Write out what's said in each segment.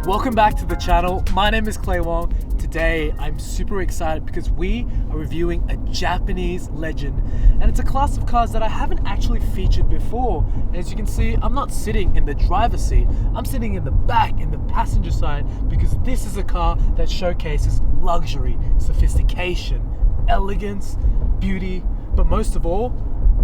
Welcome back to the channel. My name is Wong. Today I'm super excited because we are reviewing a Japanese legend, and it's a class of cars that I haven't actually featured before. And as you can see, I'm not sitting in the driver's seat, I'm sitting in the back in the passenger side, because this is a car that showcases luxury, sophistication, elegance, beauty, but most of all,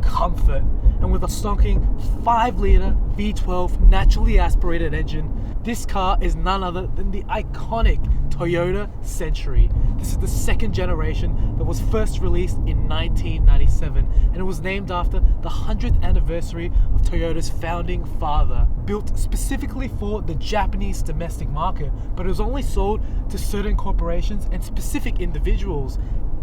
comfort. And with a stonking 5-liter V12 naturally aspirated engine, this car is none other than the iconic Toyota Century. This is the second generation that was first released in 1997, and it was named after the 100th anniversary of Toyota's founding father. Built specifically for the Japanese domestic market, but it was only sold to certain corporations and specific individuals,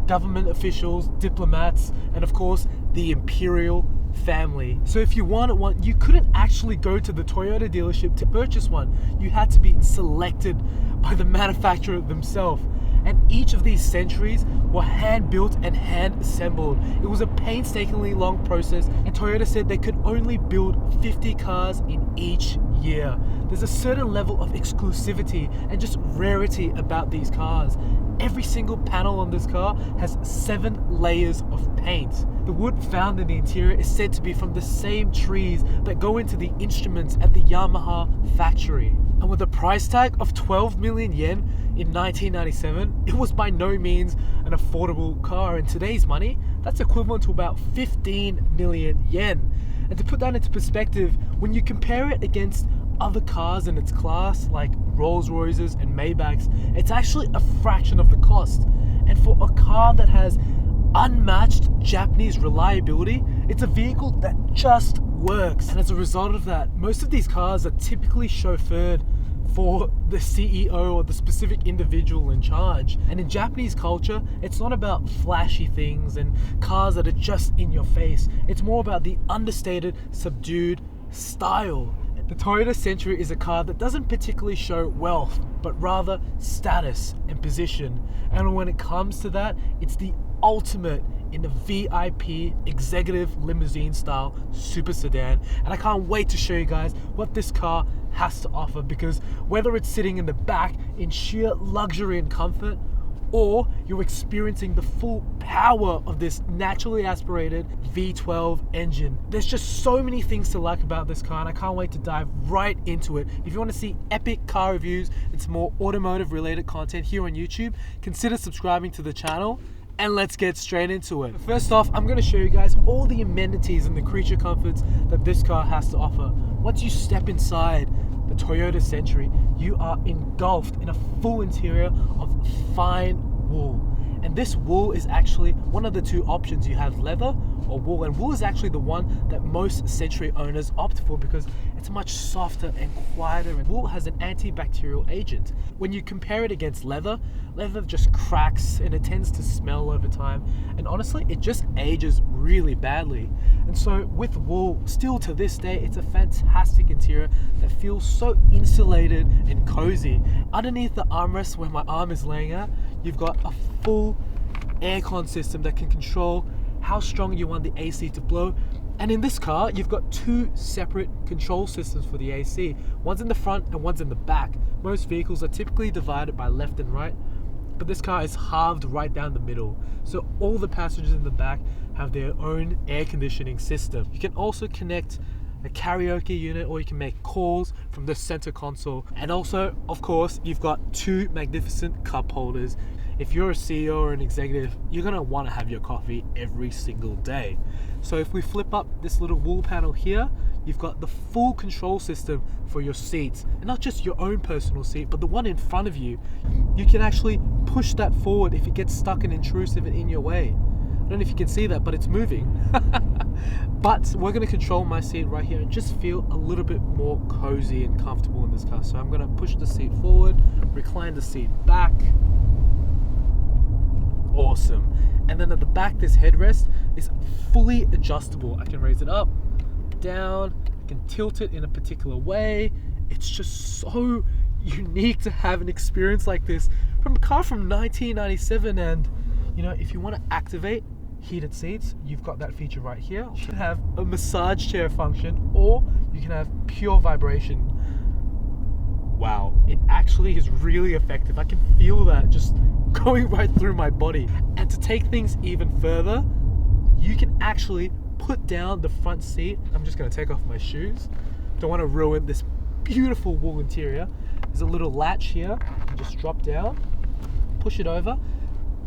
government officials, diplomats, and of course the imperial family. So if you wanted one, you couldn't actually go to the Toyota dealership to purchase one. You had to be selected by the manufacturer themselves. And each of these Centuries were hand built and hand assembled. It was a painstakingly long process, and Toyota said they could only build 50 cars in each year. There's a certain level of exclusivity and just rarity about these cars. Every single panel on this car has 7 layers of paint. The wood found in the interior is said to be from the same trees that go into the instruments at the Yamaha factory. And with a price tag of 12 million yen in 1997, it was by no means an affordable car. In today's money, that's equivalent to about 15 million yen. And to put that into perspective, when you compare it against other cars in its class like Rolls-Royces and Maybachs, it's actually a fraction of the cost. And for a car that has unmatched Japanese reliability, it's a vehicle that just works. And as a result of that, most of these cars are typically chauffeured for the CEO or the specific individual in charge. And in Japanese culture, it's not about flashy things and cars that are just in your face. It's more about the understated, subdued style. The Toyota Century is a car that doesn't particularly show wealth, but rather status and position. And when it comes to that, it's the ultimate in the VIP executive limousine style super sedan. And I can't wait to show you guys what this car has to offer, because whether it's sitting in the back in sheer luxury and comfort, or you're experiencing the full power of this naturally aspirated V12 engine, there's just so many things to like about this car, and I can't wait to dive right into it. If you want to see epic car reviews and some more automotive related content here on YouTube, consider subscribing to the channel, and let's get straight into it. First off, I'm going to show you guys all the amenities and the creature comforts that this car has to offer. Once you step inside the Toyota Century, you are engulfed in a full interior of fine wool. And this wool is actually one of the two options. You have leather or wool, and wool is actually the one that most Century owners opt for because it's much softer and quieter, and wool has an antibacterial agent. When you compare it against leather, leather just cracks and it tends to smell over time, and honestly it just ages really badly. And so with wool, still to this day, it's a fantastic interior that feels so insulated and cozy. Underneath the armrest where my arm is laying at, you've got a full aircon system that can control how strong you want the AC to blow. And in this car, you've got 2 separate control systems for the AC. One's in the front and one's in the back. Most vehicles are typically divided by left and right, but this car is halved right down the middle. So all the passengers in the back have their own air conditioning system. You can also connect a karaoke unit, or you can make calls from the center console. And also, of course, you've got 2 magnificent cup holders. If you're a CEO or an executive, you're gonna wanna have your coffee every single day. So if we flip up this little wool panel here, you've got the full control system for your seats, and not just your own personal seat, but the one in front of you. You can actually push that forward if it gets stuck and intrusive and in your way. I don't know if you can see that, but it's moving. But we're gonna control my seat right here and just feel a little bit more cozy and comfortable in this car. So I'm gonna push the seat forward, recline the seat back. Awesome. And then at the back, this headrest is fully adjustable. I can raise it up, down, I can tilt it in a particular way. It's just so unique to have an experience like this from a car from 1997. And you know, if you want to activate heated seats, you've got that feature right here. You can have a massage chair function, or you can have pure vibration. wow, it actually is really effective. I can feel that just going right through my body. And to take things even further, you can actually put down the front seat. I'm just gonna take off my shoes. Don't wanna ruin this beautiful wool interior. There's a little latch here. You just drop down, push it over,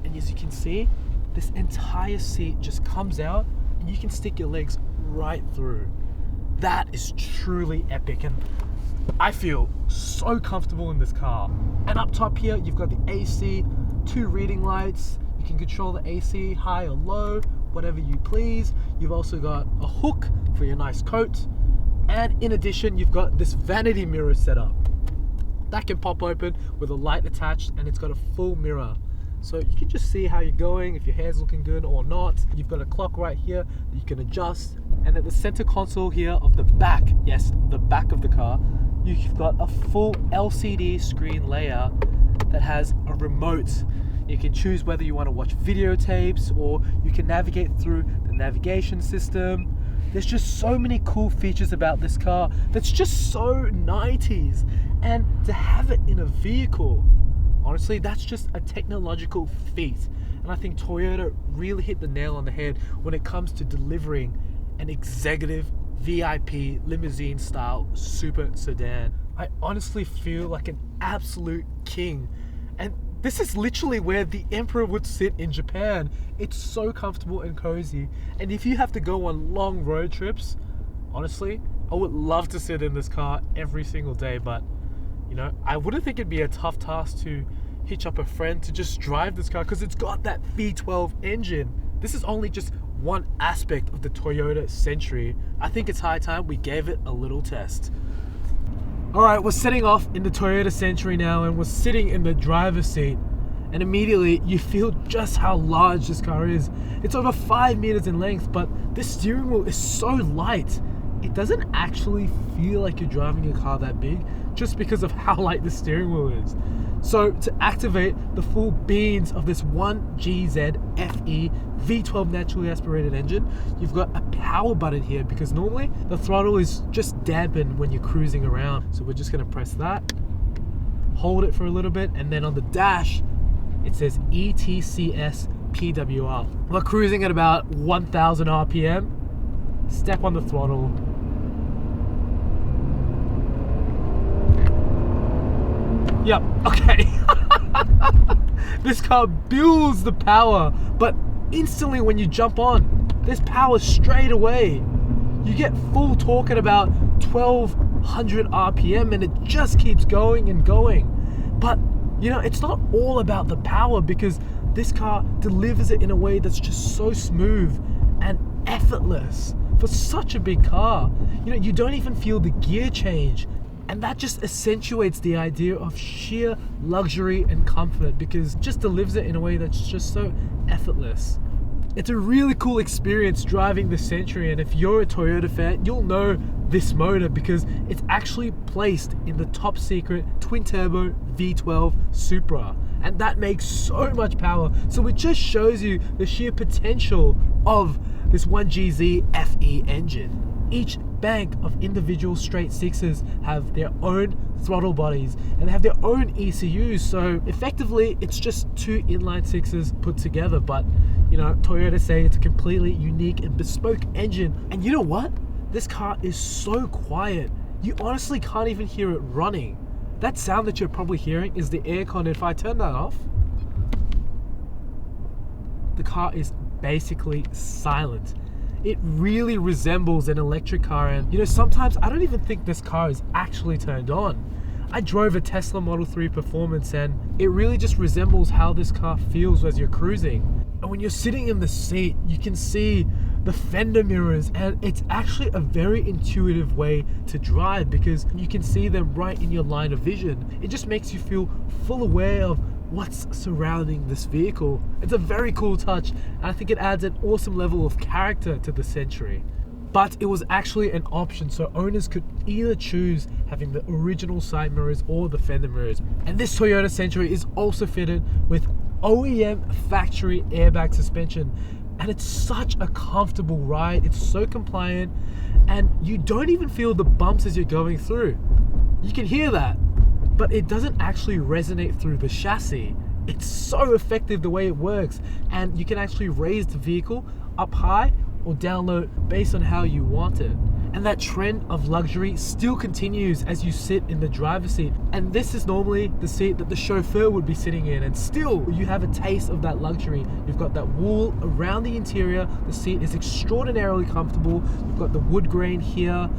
and as you can see, this entire seat just comes out and you can stick your legs right through. That is truly epic, and I feel so comfortable in this car. And up top here, you've got the AC, 2 reading lights. You can control the AC high or low, whatever you please. You've also got a hook for your nice coat. And in addition, you've got this vanity mirror setup. That can pop open with a light attached, and it's got a full mirror. So you can just see how you're going, if your hair's looking good or not. You've got a clock right here that you can adjust. And at the center console here of the back, yes, the back of the car, you've got a full LCD screen layout that has a remote. You can choose whether you want to watch videotapes or you can navigate through the navigation system. There's just so many cool features about this car that's just so 90s. And to have it in a vehicle, honestly, that's just a technological feat. And I think Toyota really hit the nail on the head when it comes to delivering an executive VIP limousine style super sedan. I honestly feel like an absolute king. And this is literally where the emperor would sit in Japan. It's so comfortable and cozy. And if you have to go on long road trips, honestly, I would love to sit in this car every single day. But, you know, I wouldn't think it'd be a tough task to hitch up a friend to just drive this car because it's got that V12 engine. This is only just one aspect of the Toyota Century. I think it's high time we gave it a little test. Alright, we're setting off in the Toyota Century now, and we're sitting in the driver's seat, and immediately you feel just how large this car is. It's over 5 meters in length, but this steering wheel is so light. It doesn't actually feel like you're driving a car that big just because of how light the steering wheel is. So to activate the full beans of this 1GZ FE V12 naturally aspirated engine, you've got a power button here because normally the throttle is just dampened when you're cruising around. So we're just going to press that, hold it for a little bit, and then on the dash it says ETCS PWR. We're cruising at about 1000 RPM. Step on the throttle. Yep, okay. This car builds the power, but instantly when you jump on, there's power straight away. You get full torque at about 1200 RPM and it just keeps going and going. But, you know, it's not all about the power because this car delivers it in a way that's just so smooth and effortless. For such a big car, you know, you don't even feel the gear change. And that just accentuates the idea of sheer luxury and comfort because it just delivers it in a way that's just so effortless. It's a really cool experience driving the Century, and if you're a Toyota fan, you'll know this motor because it's actually placed in the top secret twin turbo V12 Supra. And that makes so much power. So it just shows you the sheer potential of this 1GZ FE engine. Each bank of individual straight sixes have their own throttle bodies and they have their own ECUs, so effectively it's just 2 inline sixes put together. But you know, Toyota say it's a completely unique and bespoke engine, and you know what? This car is so quiet, you honestly can't even hear it running. That sound that you're probably hearing is the aircon. If I turn that off, the car is basically silent. It really resembles an electric car, and you know, sometimes I don't even think this car is actually turned on. I drove a Tesla Model 3 Performance and it really just resembles how this car feels as you're cruising. And when you're sitting in the seat, you can see the fender mirrors, and it's actually a very intuitive way to drive because you can see them right in your line of vision. It just makes you feel full aware of what's surrounding this vehicle. It's a very cool touch, and I think it adds an awesome level of character to the Century. But it was actually an option, so owners could either choose having the original side mirrors or the fender mirrors. And this Toyota Century is also fitted with OEM factory airbag suspension, and it's such a comfortable ride. It's so compliant, and you don't even feel the bumps as you're going through. You can hear that. but it doesn't actually resonate through the chassis. It's so effective the way it works, and you can actually raise the vehicle up high or down low based on how you want it. And that trend of luxury still continues as you sit in the driver's seat. And this is normally the seat that the chauffeur would be sitting in, and still you have a taste of that luxury. You've got that wool around the interior. The seat is extraordinarily comfortable. You've got the wood grain here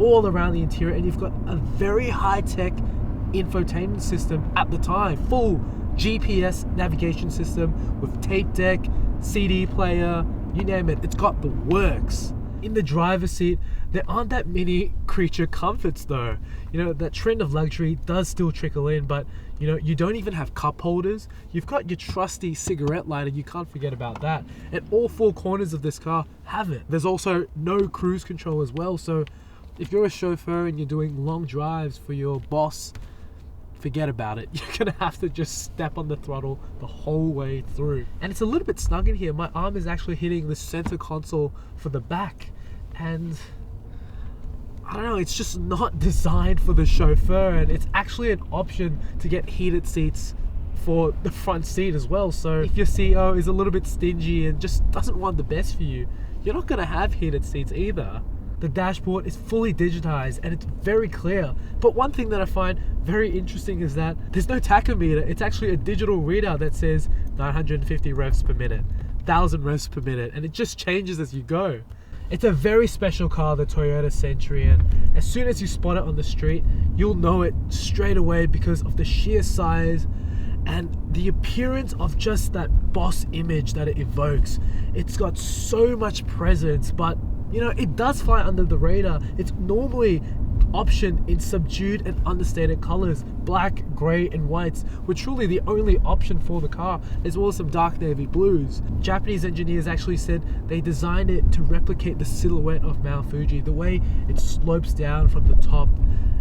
all around the interior, and you've got a very high-tech infotainment system at the time. Full GPS navigation system with tape deck, CD player, you name it. It's got the works. In the driver's seat, there aren't that many creature comforts though. You know, that trend of luxury does still trickle in, but you know, you don't even have cup holders. You've got your trusty cigarette lighter, you can't forget about that. And all four corners of this car have it. There's also no cruise control as well, so if you're a chauffeur and you're doing long drives for your boss, forget about it. You're gonna have to just step on the throttle the whole way through. And it's a little bit snug in here. My arm is actually hitting the center console for the back, and I don't know, it's just not designed for the chauffeur, and it's actually an option to get heated seats for the front seat as well. So if your CEO is a little bit stingy and just doesn't want the best for you, you're not gonna have heated seats either. The dashboard is fully digitized and it's very clear. But one thing that I find very interesting is that there's no tachometer. It's actually a digital readout that says 950 revs per minute, 1000 revs per minute, and it just changes as you go. It's a very special car, the Toyota Century, and as soon as you spot it on the street, you'll know it straight away because of the sheer size and the appearance of just that boss image that it evokes. It's got so much presence, but you know, it does fly under the radar. It's normally optioned in subdued and understated colors. Black, gray, and whites were truly the only option for the car, as well as some dark navy blues. Japanese engineers actually said they designed it to replicate the silhouette of Mount Fuji, the way it slopes down from the top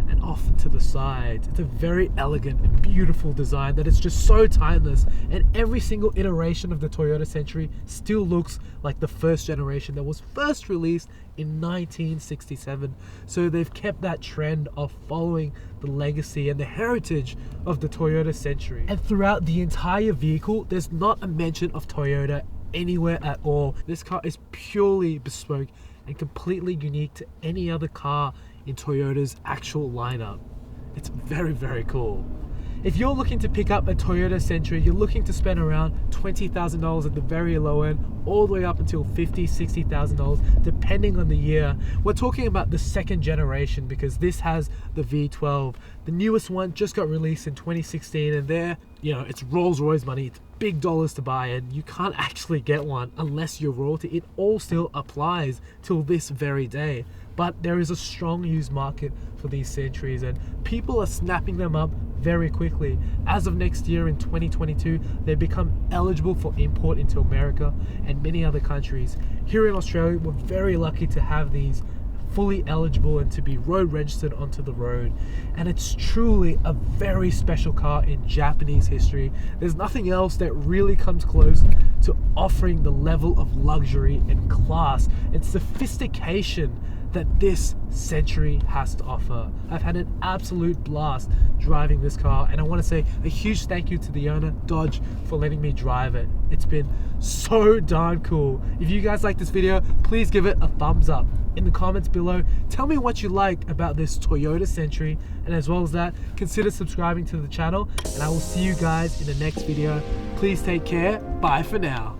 and off to the sides. It's a very elegant and beautiful design that is just so timeless, and every single iteration of the Toyota Century still looks like the first generation that was first released in 1967. So they've kept that trend of following the legacy and the heritage of the Toyota Century. And throughout the entire vehicle, there's not a mention of Toyota anywhere at all. This car is purely bespoke and completely unique to any other car in Toyota's actual lineup. It's very, very cool. If you're looking to pick up a Toyota Century, you're looking to spend around $20,000 at the very low end, all the way up until $50,000, $60,000, depending on the year. We're talking about the second generation because this has the V12. The newest one just got released in 2016, and there, you know, it's Rolls-Royce money. It's big dollars to buy, and you can't actually get one unless you're royalty. It all still applies till this very day. But there is a strong used market for these Centuries, and people are snapping them up very quickly. As of next year in 2022, they become eligible for import into America and many other countries. Here in Australia, we're very lucky to have these fully eligible and to be road registered onto the road, and it's truly a very special car in Japanese history. There's nothing else that really comes close to offering the level of luxury and class and sophistication that this Century has to offer. I've had an absolute blast driving this car, and I want to say a huge thank you to the owner, Dodge, for letting me drive it. It's been so darn cool. If you guys like this video, please give it a thumbs up. In the comments below, tell me what you like about this Toyota Century, and as well as that, consider subscribing to the channel, and I will see you guys in the next video. Please take care. Bye for now.